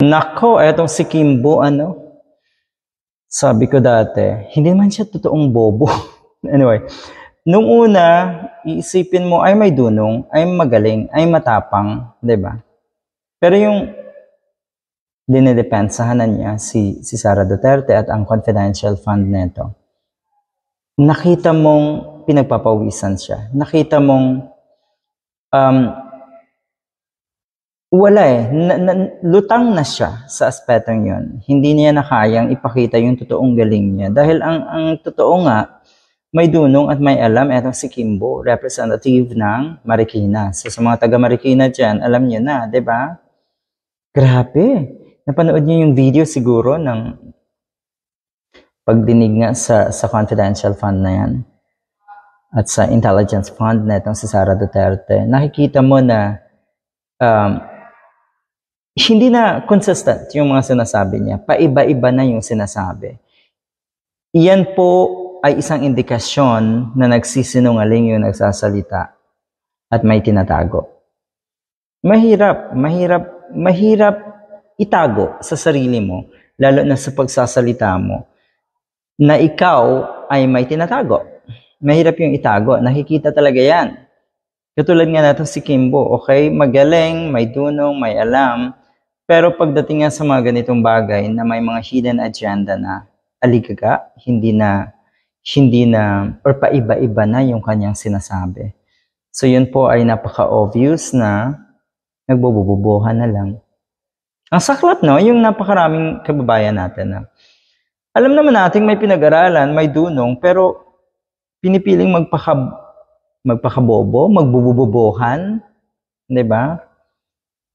Nako, etong si Kimbo, sabi ko dati, hindi man siya totoong bobo. Anyway, nung una, iisipin mo ay may dunong, ay magaling, ay matapang, 'di ba? Pero yung dinidepensahan na niya si Sara Duterte at ang confidential fund nito, nakita mong pinagpapawisan siya. Nakita mong wala lutang na siya sa aspetong yun. Hindi niya na kayang ipakita yung totoong galing niya. Dahil ang totoo nga, may dunong at may alam, etong si Kimbo, representative ng Marikina. So sa mga taga Marikina dyan, alam niyo na, di ba? Grabe. Napanood niyo yung video siguro ng pagdinig nga sa confidential fund na yan at sa intelligence fund na itong si Sara Duterte. Nakikita mo na hindi na consistent yung mga sinasabi niya. Paiba-iba na yung sinasabi. Iyan po ay isang indikasyon na nagsisinungaling yung nagsasalita at may tinatago. Mahirap itago sa sarili mo, lalo na sa pagsasalita mo, na ikaw ay may tinatago. Mahirap yung itago. Nakikita talaga yan. Katulad nga natin si Kimbo, okay? Magaling, may dunong, may alam. Pero pagdating nga sa mga ganitong bagay na may mga hidden agenda na aligaga, hindi na, or paiba-iba na yung kanyang sinasabi. So yun po ay napaka-obvious na nagbubububuhan na lang. Ang saklap, no? Yung napakaraming kababayan natin na alam naman natin may pinag-aralan, may dunong, pero pinipiling magpakabobo, magbubububuhan, di ba?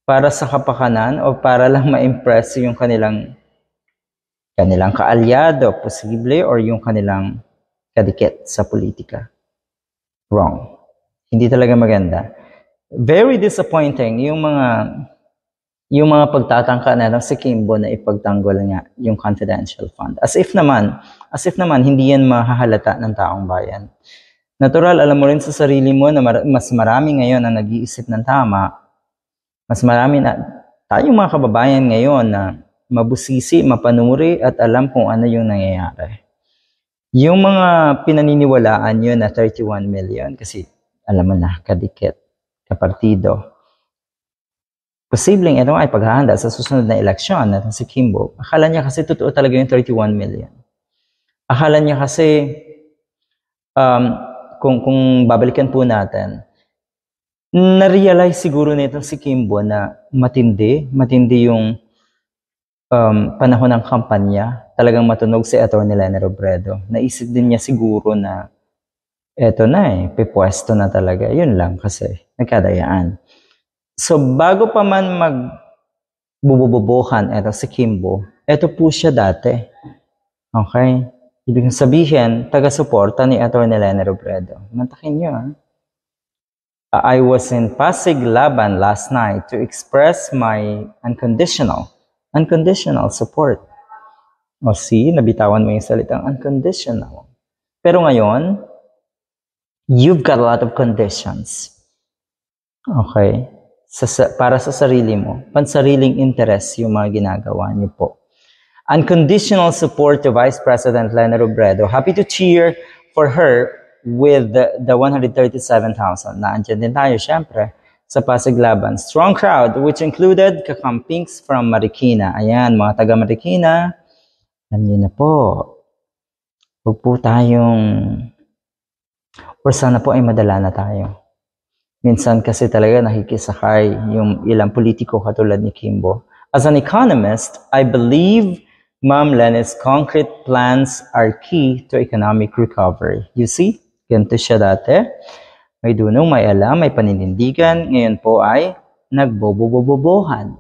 Para sa kapakanan o para lang ma-impress yung kanilang kaalyado, posible, or yung kanilang kadikit sa politika. Wrong. Hindi talaga maganda. Very disappointing yung mga pagtatangka na si Kimbo na ipagtanggol nga yung confidential fund. As if naman hindi yan mahahalata ng taong bayan. Natural, alam mo rin sa sarili mo na mas marami ngayon ang nag-iisip ng tama. Mas marami na tayong mga kababayan ngayon na mabusisi, mapanuri at alam kung ano yung nangyayari. Yung mga pinaniniwalaan yun na 31 million, kasi alam mo na, kadikit, kapartido. Posibleng ito ay paghahanda sa susunod na eleksyon natin si Kimbo. Akala niya kasi totoo talaga yung 31 million. Akala niya kasi, kung babalikan po natin, na-realize siguro nitong si Kimbo na matindi yung panahon ng kampanya. Talagang matunog si Atty. Leni Robredo. Naisip din niya siguro na eto na pipwesto na talaga. Yun lang kasi nagkadayaan. So bago pa man magbubububuhan eto si Kimbo, eto po siya dati. Okay? Ibig sabihin, taga-suporta ni Atty. Leni Robredo. Mantakin niyo, I was in Pasig Laban last night to express my unconditional support. O see, nabitawan mo yung salitang unconditional. Pero ngayon, you've got a lot of conditions. Okay? Para sa sarili mo, pansariling interest yung mga ginagawa niyo po. Unconditional support to Vice President Leni Robredo. Happy to cheer for her with the 137,000. Naandyan din tayo, syempre, sa Pasig Laban. Strong crowd, which included kakampings from Marikina. Ayan, mga taga Marikina, alam niyo na po. Huwag po tayong, or sana po ay madala na tayo. Minsan kasi talaga nakikisakay yung ilang politiko katulad ni Kimbo. As an economist, I believe Ma'am Leni's concrete plans are key to economic recovery. You see? Ganito siya dati. May dunong, may alam, may paninindigan. Ngayon po ay nagbobobobobohan.